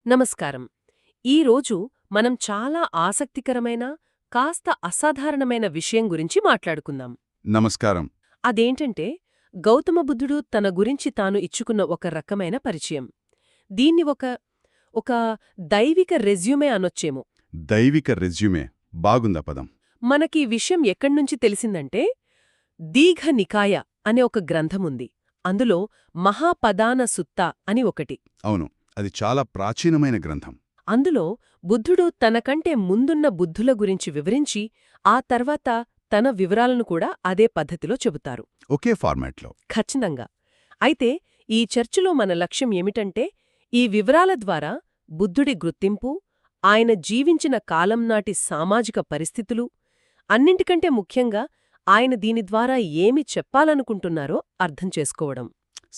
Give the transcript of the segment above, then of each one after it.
నమస్కారం. ఈరోజు మనం చాలా ఆసక్తికరమైన, కాస్త అసాధారణమైన విషయం గురించి మాట్లాడుకుందాం. నమస్కారం. అదేంటంటే, గౌతమ బుద్ధుడు తన గురించి తాను ఇచ్చుకున్న ఒక రకమైన పరిచయం. దీన్ని ఒక దైవిక రెజ్యూమే అనొచ్చేమో. దైవిక రెజ్యూమే బాగుందా పదం. మనకీ విషయం ఎక్కడ్నుంచి తెలిసిందంటే, దీఘ నికాయ అనే ఒక గ్రంథముంది. అందులో మహాపదాన సుత్త అని ఒకటి. అవును, అది చాలా ప్రాచీనమైన గ్రంథం. అందులో బుద్ధుడు తనకంటే ముందున్న బుద్ధుల గురించి వివరించి, ఆ తర్వాత తన వివరాలను కూడా అదే పద్ధతిలో చెబుతారు. ఒకే ఫార్మాట్లో. ఖచ్చితంగా. అయితే ఈ చర్చలో మన లక్ష్యం ఏమిటంటే, ఈ వివరాల ద్వారా బుద్ధుడి గుర్తింపు, ఆయన జీవించిన కాలం నాటి సామాజిక పరిస్థితులు, అన్నింటికంటే ముఖ్యంగా ఆయన దీని ద్వారా ఏమి చెప్పాలనుకుంటున్నారో అర్థం చేసుకోవడం.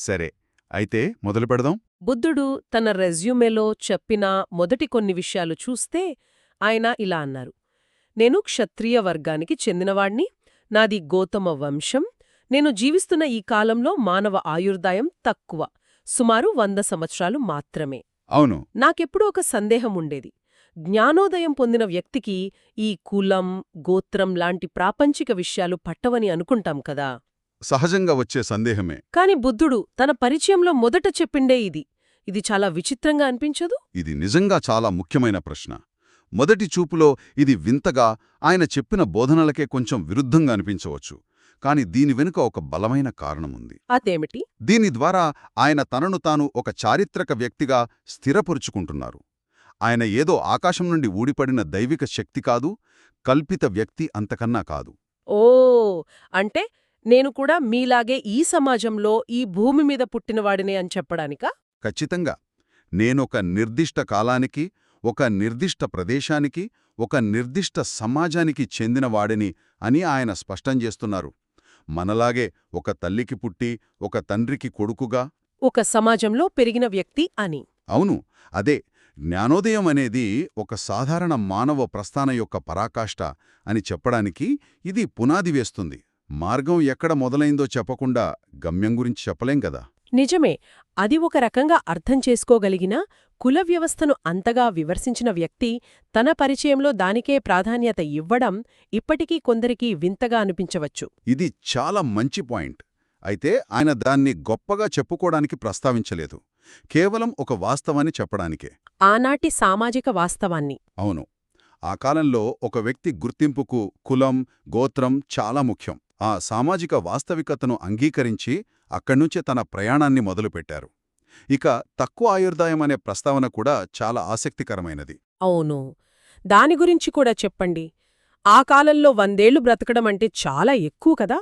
సరే, అయితే మొదలు పెడదాం. బుద్ధుడు తన రెజ్యూమేలో చెప్పిన మొదటి కొన్ని విషయాలు చూస్తే ఆయన ఇలా అన్నారు: నేను క్షత్రియ వర్గానికి చెందినవాణ్ణి, నాది గౌతమ వంశం, నేను జీవిస్తున్న ఈ కాలంలో మానవ ఆయుర్దాయం తక్కువ, సుమారు 100 సంవత్సరాలు మాత్రమే. అవును. నాకెప్పుడూ ఒక సందేహం ఉండేది. జ్ఞానోదయం పొందిన వ్యక్తికి ఈ కులం, గోత్రం లాంటి ప్రాపంచిక విషయాలు పట్టవని అనుకుంటాం కదా. సహజంగా వచ్చే సందేహమే. కాని బుద్ధుడు తన పరిచయంలో మొదట చెప్పిండే ఇది చాలా విచిత్రంగా అనిపించదు? ఇది నిజంగా చాలా ముఖ్యమైన ప్రశ్న. మొదటి చూపులో ఇది వింతగా, ఆయన చెప్పిన బోధనలకే కొంచెం విరుద్ధంగా అనిపించవచ్చు. కాని దీని వెనుక ఒక బలమైన కారణముంది. అదేమిటి? దీని ద్వారా ఆయన తనను తాను ఒక చారిత్రక వ్యక్తిగా స్థిరపరుచుకుంటున్నారు. ఆయన ఏదో ఆకాశం నుండి ఊడిపడిన దైవిక శక్తి కాదు, కల్పిత వ్యక్తి అంతకన్నా కాదు. ఓ, అంటే నేను కూడా మీలాగే ఈ సమాజంలో, ఈ భూమి మీద పుట్టినవాడినే అని చెప్పడానికా? ఖచ్చితంగా. నేనొక నిర్దిష్ట కాలానికి, ఒక నిర్దిష్ట ప్రదేశానికి, ఒక నిర్దిష్ట సమాజానికి చెందినవాడిని అని ఆయన స్పష్టం చేస్తున్నారు. మనలాగే ఒక తల్లికి పుట్టి, ఒక తండ్రికి కొడుకుగా, ఒక సమాజంలో పెరిగిన వ్యక్తి అని. అవును, అదే. జ్ఞానోదయం అనేది ఒక సాధారణ మానవ ప్రస్థాన యొక్క పరాకాష్ఠ అని చెప్పడానికి ఇది పునాది వేస్తుంది. మార్గం ఎక్కడ మొదలైందో చెప్పకుండా గమ్యం గురించి చెప్పలేం కదా. నిజమే. అది ఒక రకంగా అర్థం చేసుకోగలిగినా, కుల వ్యవస్థను అంతగా విమర్శించిన వ్యక్తి తన పరిచయంలో దానికే ప్రాధాన్యత ఇవ్వడం ఇప్పటికీ కొందరికి వింతగా అనిపించవచ్చు. ఇది చాలా మంచి పాయింట్. అయితే ఆయన దాన్ని గొప్పగా చెప్పుకోవడానికి ప్రస్తావించలేదు. కేవలం ఒక వాస్తవాన్ని చెప్పడానికే. ఆనాటి సామాజిక వాస్తవాన్ని. అవును. ఆ కాలంలో ఒక వ్యక్తి గుర్తింపుకు కులం, గోత్రం చాలా ముఖ్యం. ఆ సామాజిక వాస్తవికతను అంగీకరించి అక్కడ్నుంచే తన ప్రయాణాన్ని మొదలుపెట్టారు. ఇక తక్కువ ఆయుర్దాయం అనే ప్రస్తావన కూడా చాలా ఆసక్తికరమైనది. అవును, దాని గురించి కూడా చెప్పండి. ఆ కాలంలో 100 ఏళ్లు బ్రతకడం అంటే చాలా ఎక్కువ కదా.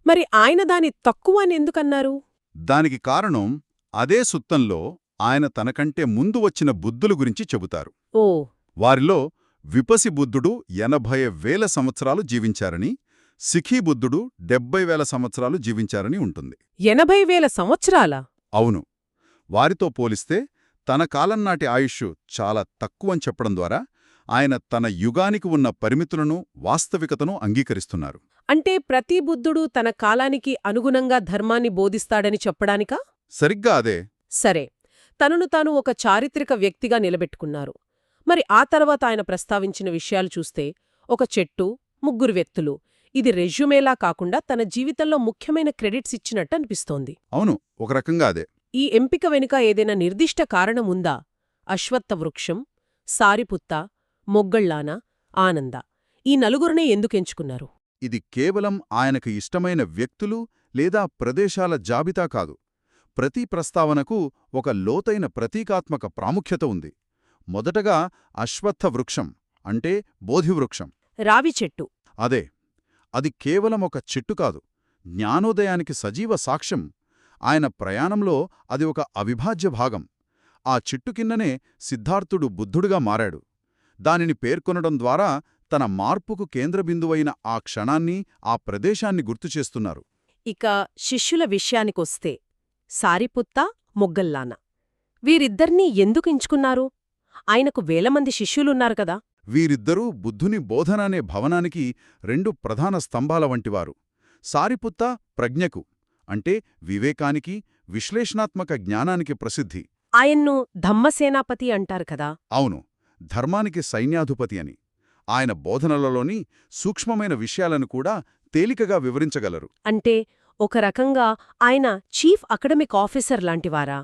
మరి ఆయన దాని తక్కువ అని ఎందుకన్నారు? దానికి కారణం అదే సుత్తంలో ఆయన తనకంటే ముందు వచ్చిన బుద్ధుల గురించి చెబుతారు. ఓ. వారిలో విపసి బుద్ధుడు 80,000 సంవత్సరాలు జీవించారని, సిఖీ బుద్ధుడు 70,000 సంవత్సరాలు జీవించారని ఉంటుంది. 80,000 సంవత్సరాలా? అవును. వారితో పోలిస్తే తన కాలం నాటి ఆయుష్షు చాలా తక్కువని చెప్పడం ద్వారా ఆయన తన యుగానికి ఉన్న పరిమితులను, వాస్తవికతను అంగీకరిస్తున్నారు. అంటే ప్రతి బుద్ధుడు తన కాలానికి అనుగుణంగా ధర్మాన్ని బోధిస్తాడని చెప్పడానికా? సరిగ్గా అదే. సరే, తనను తాను ఒక చారిత్రక వ్యక్తిగా నిలబెట్టుకున్నారు. మరి ఆ తర్వాత ఆయన ప్రస్తావించిన విషయాలు చూస్తే, ఒక చెట్టు, 3 వ్యక్తులు, ఇది రెజ్యూమేలా కాకుండా తన జీవితంలో ముఖ్యమైన క్రెడిట్స్ ఇచ్చినట్టు అనిపిస్తోంది. అవును, ఒక రకంగా అదే. ఈ ఎంపిక వెనుక ఏదైనా నిర్దిష్ట కారణం ఉందా? అశ్వత్థ వృక్షం, సారిపుత్త, మొగ్గళ్ళాన, ఆనంద, ఈ నలుగురినే ఎందుకెంచుకున్నారు? ఇది కేవలం ఆయనకు ఇష్టమైన వ్యక్తులు లేదా ప్రదేశాల జాబితా కాదు. ప్రతి ప్రస్తావనకు ఒక లోతైన ప్రతీకాత్మక ప్రాముఖ్యత ఉంది. మొదటగా అశ్వత్థ వృక్షం అంటే బోధివృక్షం. రావి చెట్టు. అదే. అది కేవలం ఒక చెట్టు కాదు, జ్ఞానోదయానికి సజీవ సాక్ష్యం. ఆయన ప్రయాణంలో అది ఒక అవిభాజ్య భాగం. ఆ చెట్టు కిందనే సిద్ధార్థుడు బుద్ధుడుగా మారాడు. దానిని పేర్కొనడం ద్వారా తన మార్పుకు కేంద్రబిందువైన ఆ క్షణాన్ని, ఆ ప్రదేశాన్ని గుర్తుచేస్తున్నారు. ఇక శిష్యుల విషయానికొస్తే, సారిపుత్త, మొగ్గల్లాన, వీరిద్దర్నీ ఎందుకు ఎంచుకున్నారు? ఆయనకు వేలమంది శిష్యులున్నారు కదా. వీరిద్దరూ బుద్ధుని బోధన అనే భవనానికి 2 ప్రధాన స్తంభాల వంటివారు. సారిపుత్త ప్రజ్ఞకు, అంటే వివేకానికి, విశ్లేషణాత్మక జ్ఞానానికి ప్రసిద్ధి. ఆయన్ను ధమ్మసేనాపతి అంటారు కదా. అవును, ధర్మానికి సైన్యాధిపతి అని. ఆయన బోధనలలోని సూక్ష్మమైన విషయాలను కూడా తేలికగా వివరించగలరు. అంటే ఒక రకంగా ఆయన చీఫ్ అకడమిక్ ఆఫీసర్ లాంటివారా?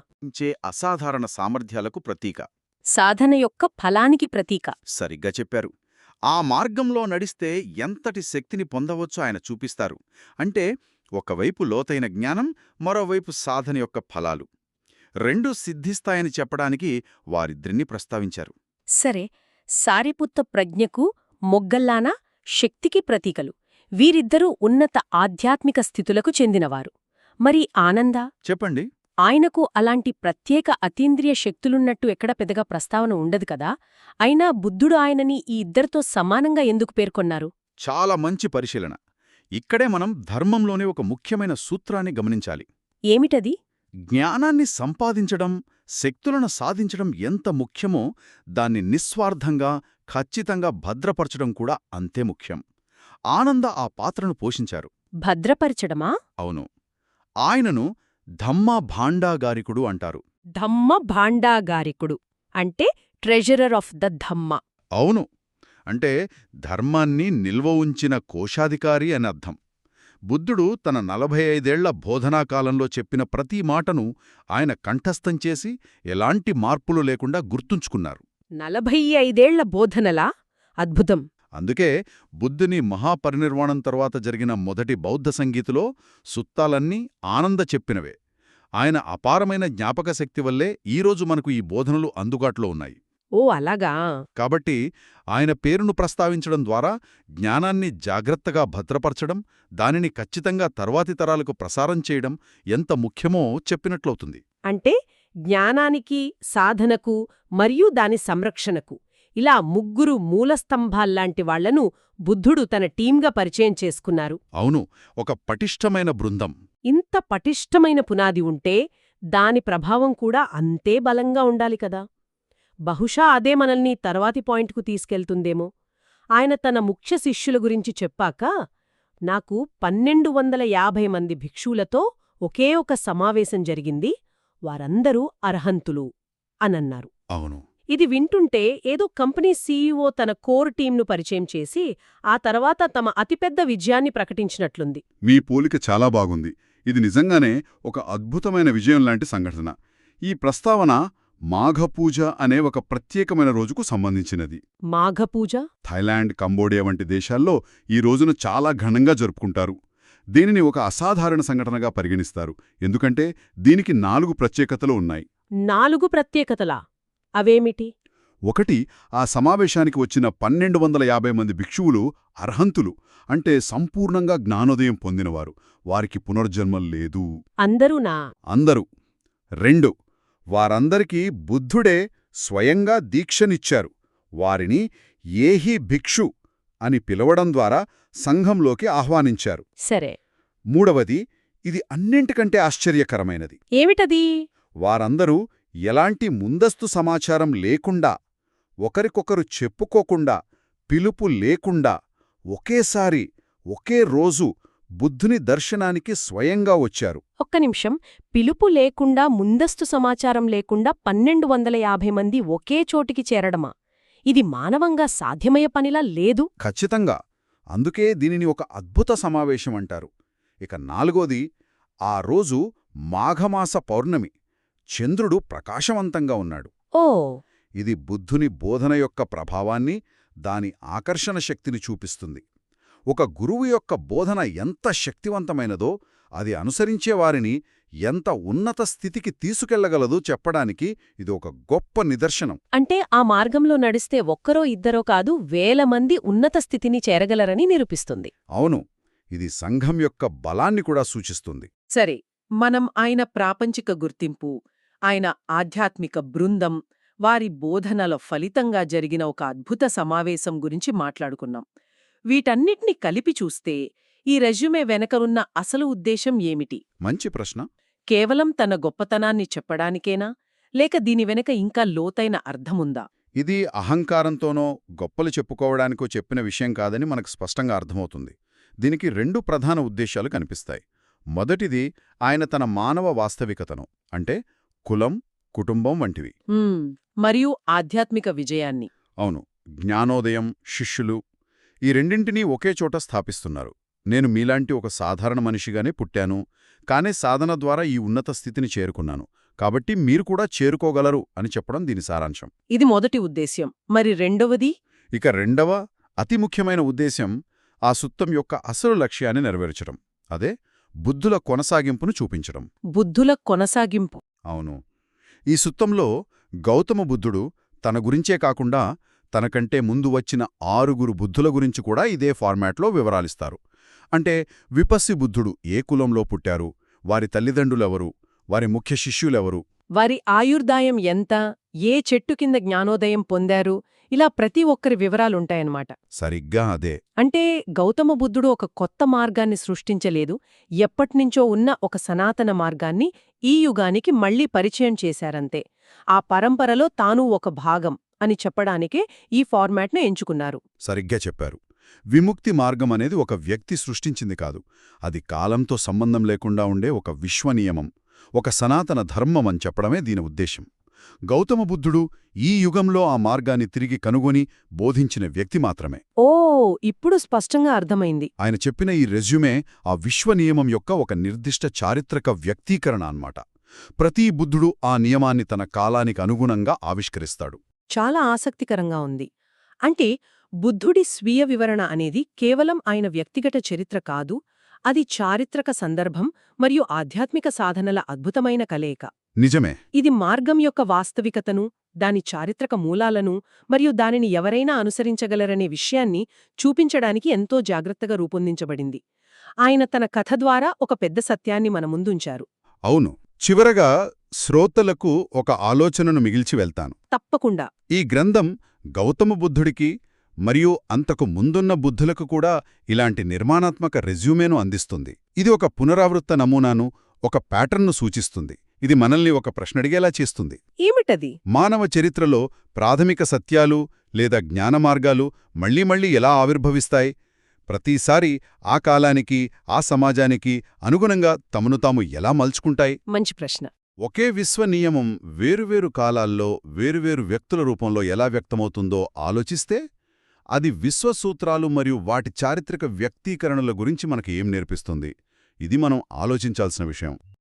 అసాధారణ సామర్థ్యాలకు ప్రతీక. సాధన యొక్క ఫలానికి ప్రతీక. సరిగ్గా చెప్పారు. ఆ మార్గంలో నడిస్తే ఎంతటి శక్తిని పొందవచ్చో ఆయన చూపిస్తారు. అంటే ఒకవైపు లోతైన జ్ఞానం, మరోవైపు సాధన యొక్క ఫలాలు రెండూ సిద్ధిస్తాయని చెప్పడానికి వారిద్దరినీ ప్రస్తావించారు. సరే, సారిపుత్త ప్రజ్ఞకు, మొగ్గల్లానా శక్తికి ప్రతీకలు. వీరిద్దరూ ఉన్నత ఆధ్యాత్మిక స్థితులకు చెందినవారు. మరి ఆనంద? చెప్పండి. ఆయనకు అలాంటి ప్రత్యేక అతీంద్రియ శక్తులున్నట్టు ఎక్కడ పెద్దగా ప్రస్తావన ఉండదు కదా. అయినా బుద్ధుడు ఆయనని ఈ ఇద్దరితో సమానంగా ఎందుకు పేర్కొన్నారు? చాలా మంచి పరిశీలన. ఇక్కడే మనం ధర్మంలోనే ఒక ముఖ్యమైన సూత్రాన్ని గమనించాలి. ఏమిటది? జ్ఞానాన్ని సంపాదించడం, శక్తులను సాధించడం ఎంత ముఖ్యమో దాన్ని నిస్వార్థంగా, ఖచ్చితంగా భద్రపరచడం కూడా అంతే ముఖ్యం. ఆనంద ఆ పాత్రను పోషించారు. భద్రపరచడమా? అవును. ఆయనను ధమ్మ భాండాగారికుడు అంటారు. ధమ్మ భాండాగారికుడు అంటే ట్రెజరర్ ఆఫ్ ద ధమ్మ. అవును, అంటే ధర్మాన్ని నిల్వ ఉంచిన కోశాధికారి అని అర్థం. బుద్ధుడు తన 45 బోధనాకాలంలో చెప్పిన ప్రతి మాటను ఆయన కంఠస్థం చేసి ఎలాంటి మార్పులు లేకుండా గుర్తుంచుకున్నారు. 45 బోధనలా? అద్భుతం. అందుకే బుద్ధుని మహాపరినిర్వాణం తరువాత జరిగిన మొదటి బౌద్ధ సంగీతులో సుత్తాలన్నీ ఆనంద చెప్పినవే. ఆయన అపారమైన జ్ఞాపకశక్తి వల్లే ఈరోజు మనకు ఈ బోధనలు అందుబాటులో ఉన్నాయి. ఓ అలాగా. కాబట్టి ఆయన పేరును ప్రస్తావించడం ద్వారా జ్ఞానాన్ని జాగ్రత్తగా భద్రపరచడం, దానిని ఖచ్చితంగా తర్వాతి తరాలకు ప్రసారం చేయడం ఎంత ముఖ్యమో చెప్పినట్లవుతుంది. అంటే జ్ఞానానికి, సాధనకు మరియు దాని సంరక్షణకు ఇలా ముగ్గురు మూలస్తంభాల్లాంటి వాళ్లను బుద్ధుడు తన టీంగా పరిచయం చేసుకున్నారు. అవును, ఒక పటిష్టమైన బృందం. ఇంత పటిష్టమైన పునాది ఉంటే దాని ప్రభావం కూడా అంతే బలంగా ఉండాలి కదా. బహుశా అదే మనల్ని తర్వాతి పాయింట్కు తీసుకెళ్తుందేమో. ఆయన తన ముఖ్య శిష్యుల గురించి చెప్పాక, నాకు 1250 మంది భిక్షువులతో ఒకే ఒక సమావేశం జరిగింది, వారందరూ అర్హంతులు అనన్నారు. అవును, ఇది వింటుంటే ఏదో కంపెనీ సీఈఓ తన కోర్ టీంను పరిచయం చేసి ఆ తర్వాత తమ అతిపెద్ద విజయాన్ని ప్రకటించినట్లుంది. మీ పోలిక చాలా బాగుంది. ఇది నిజంగానే ఒక అద్భుతమైన విజయం లాంటి సంఘటన. ఈ ప్రస్తావన మాఘపూజ అనే ఒక ప్రత్యేకమైన రోజుకు సంబంధించినది. మాఘపూజ? థాయిలాండ్, కంబోడియా వంటి దేశాల్లో ఈ రోజును చాలా ఘనంగా జరుపుకుంటారు. దీనిని ఒక అసాధారణ సంఘటనగా పరిగణిస్తారు. ఎందుకంటే దీనికి 4 ప్రత్యేకతలు ఉన్నాయి. 4 ప్రత్యేకతలా? అవేమిటి? 1. ఆ సమావేశానికి వచ్చిన 1250 మంది భిక్షువులు అర్హంతులు, అంటే సంపూర్ణంగా జ్ఞానోదయం పొందినవారు. వారికి పునర్జన్మం లేదు. అందరూనా? అందరూ. 2. వారందరికీ బుద్ధుడే స్వయంగా దీక్షనిచ్చారు. వారిని ఏహి భిక్షు అని పిలవడం ద్వారా సంఘంలోకి ఆహ్వానించారు. సరే. 3. ఇది అన్నింటికంటే ఆశ్చర్యకరమైనది. ఏమిటది? వారందరూ ఎలాంటి ముందస్తు సమాచారం లేకుండా, ఒకరికొకరు చెప్పుకోకుండా, పిలుపు లేకుండా ఒకేసారి ఒకే రోజు బుద్ధుని దర్శనానికి స్వయంగా వచ్చారు. ఒక్క నిమిషం. పిలుపు లేకుండా, ముందస్తు సమాచారం లేకుండా 1250 మంది ఒకే చోటికి చేరడమా? ఇది మానవంగా సాధ్యమయ్యే పనిలా లేదు. ఖచ్చితంగా. అందుకే దీనిని ఒక అద్భుత సమావేశం అంటారు. ఇక 4. ఆ రోజు మాఘమాస పౌర్ణమి. చంద్రుడు ప్రకాశవంతంగా ఉన్నాడు. ఓ! ఇది బుద్ధుని బోధన యొక్క ప్రభావాన్ని, దాని ఆకర్షణ శక్తిని చూపిస్తుంది. ఒక గురువు యొక్క బోధన ఎంత శక్తివంతమైనదో అది అనుసరించేవారిని ఎంత ఉన్నత స్థితికి తీసుకెళ్లగలదో చెప్పడానికి ఇది ఒక గొప్ప నిదర్శనం. అంటే ఆ మార్గంలో నడిస్తే ఒక్కరో ఇద్దరో కాదు, వేల మంది ఉన్నత స్థితిని చేరగలరని నిరూపిస్తుంది. అవును, ఇది సంఘం యొక్క బలాన్ని కూడా సూచిస్తుంది. సరే, మనం ఆయన ప్రాపంచిక గుర్తింపు, ఆయన ఆధ్యాత్మిక బృందం, వారి బోధనల ఫలితంగా జరిగిన ఒక అద్భుత సమావేశం గురించి మాట్లాడుకున్నాం. వీటన్నిటినీ కలిపి చూస్తే ఈ రెజ్యూమే వెనక ఉన్న అసలు ఉద్దేశం ఏమిటి? మంచి ప్రశ్న. కేవలం తన గొప్పతనాన్ని చెప్పడానికేనా, లేక దీని వెనక ఇంకా లోతైన అర్థముందా? ఇది అహంకారంతోనో గొప్పలు చెప్పుకోవడానికో చెప్పిన విషయం కాదని మనకు స్పష్టంగా అర్థమవుతుంది. దీనికి 2 ప్రధాన ఉద్దేశాలు కనిపిస్తాయి. మొదటిది ఆయన తన మానవ వాస్తవికతను, అంటే కులం, కుటుంబం వంటివి. మరియు ఆధ్యాత్మిక విజయాన్ని. అవును, జ్ఞానోదయం, శిష్యులు ఈ రెండింటినీ ఒకే చోట స్థాపిస్తున్నారు. నేను మీలాంటి ఒక సాధారణ మనిషిగానే పుట్టాను, కానే సాధన ద్వారా ఈ ఉన్నత స్థితిని చేరుకున్నాను, కాబట్టి మీరు కూడా చేరుకోగలరు అని చెప్పడం దీని సారాంశం. ఇది మొదటి ఉద్దేశ్యం. మరి రెండవది? ఇక రెండవ, అతి ముఖ్యమైన ఉద్దేశ్యం ఆ సుత్తం యొక్క అసలు లక్ష్యాన్ని నెరవేర్చడం. అదే బుద్ధుల కొనసాగింపును చూపించడం. బుద్ధుల కొనసాగింపు. అవును, ఈ సుత్తంలో గౌతమ బుద్ధుడు తన గురించే కాకుండా తనకంటే ముందు వచ్చిన 6 బుద్ధుల గురించి కూడా ఇదే ఫార్మాట్లో వివరాలిస్తారు. అంటే విపస్సి బుద్ధుడు ఏ కులంలో పుట్టారు, వారి తల్లిదండ్రులెవరు, వారి ముఖ్య శిష్యులెవరు, వారి ఆయుర్దాయం ఎంత, ఏ చెట్టు కింద జ్ఞానోదయం పొందారు, ఇలా ప్రతి ఒక్కరి వివరాలుంటాయన్నమాట. సరిగ్గా అదే. అంటే గౌతమ బుద్ధుడు ఒక కొత్త మార్గాన్ని సృష్టించలేదు, ఎప్పట్నించో ఉన్న ఒక సనాతన మార్గాన్ని ఈ యుగానికి మళ్లీ పరిచయం చేశారంతే. ఆ పరంపరలో తాను ఒక భాగం అని చెప్పడానికే ఈ ఫార్మాట్ను ఎంచుకున్నారు. సరిగ్గా చెప్పారు. విముక్తి మార్గం అనేది ఒక వ్యక్తి సృష్టించింది కాదు, అది కాలంతో సంబంధం లేకుండా ఉండే ఒక విశ్వనియమం, ఒక సనాతన ధర్మం అని చెప్పడమే దీని ఉద్దేశం. గౌతమ బుద్ధుడు ఈ యుగంలో ఆ మార్గాన్ని తిరిగి కనుగొని బోధించిన వ్యక్తి మాత్రమే. ఓ, ఇప్పుడు స్పష్టంగా అర్థమైంది. ఆయన చెప్పిన ఈ రెజ్యూమే ఆ విశ్వనియమం యొక్క ఒక నిర్దిష్ట చారిత్రక వ్యక్తీకరణ అన్నమాట. ప్రతి బుద్ధుడు ఆ నియమాన్ని తన కాలానికి అనుగుణంగా ఆవిష్కరిస్తాడు. చాలా ఆసక్తికరంగా ఉంది. అంటే బుద్ధుడి స్వీయ వివరణ అనేది కేవలం ఆయన వ్యక్తిగత చరిత్ర కాదు, అది చారిత్రక సందర్భం మరియు ఆధ్యాత్మిక సాధనల అద్భుతమైన కలయిక. నిజమే. ఇది మార్గం యొక్క వాస్తవికతను, దాని చారిత్రక మూలాలను మరియు దానిని ఎవరైనా అనుసరించగలరనే విషయాన్ని చూపించడానికి ఎంతో జాగ్రత్తగా రూపొందించబడింది. ఆయన తన కథ ద్వారా ఒక పెద్ద సత్యాన్ని మన ముందుంచారు. అవును. చివరగా శ్రోతలకు ఒక ఆలోచనను మిగిల్చి వెళ్తాను. తప్పకుండా. ఈ గ్రంథం గౌతమ బుద్ధుడికి మరియు అంతకు ముందున్న బుద్ధులకు కూడా ఇలాంటి నిర్మాణాత్మక రెజ్యూమేను అందిస్తుంది. ఇది ఒక పునరావృత్త నమూనాను, ఒక ప్యాటర్న్ను సూచిస్తుంది. ఇది మనల్ని ఒక ప్రశ్నడిగేలా చేస్తుంది. ఏమిటది? మానవ చరిత్రలో ప్రాథమిక సత్యాలు లేదా జ్ఞానమార్గాలు మళ్లీ మళ్లీ ఎలా ఆవిర్భవిస్తాయి? ప్రతిసారి ఆ కాలానికి, ఆ సమాజానికి అనుగుణంగా తమను తాము ఎలా మలుచుకుంటాయి? మంచి ప్రశ్న. ఒకే విశ్వనియమం వేరువేరు కాలాల్లో వేరువేరు వ్యక్తుల రూపంలో ఎలా వ్యక్తమవుతుందో ఆలోచిస్తే అది విశ్వసూత్రాలు మరియు వాటి చారిత్రక వ్యక్తీకరణల గురించి మనకి ఏం నేర్పిస్తుంది? ఇది మనం ఆలోచించాల్సిన విషయం.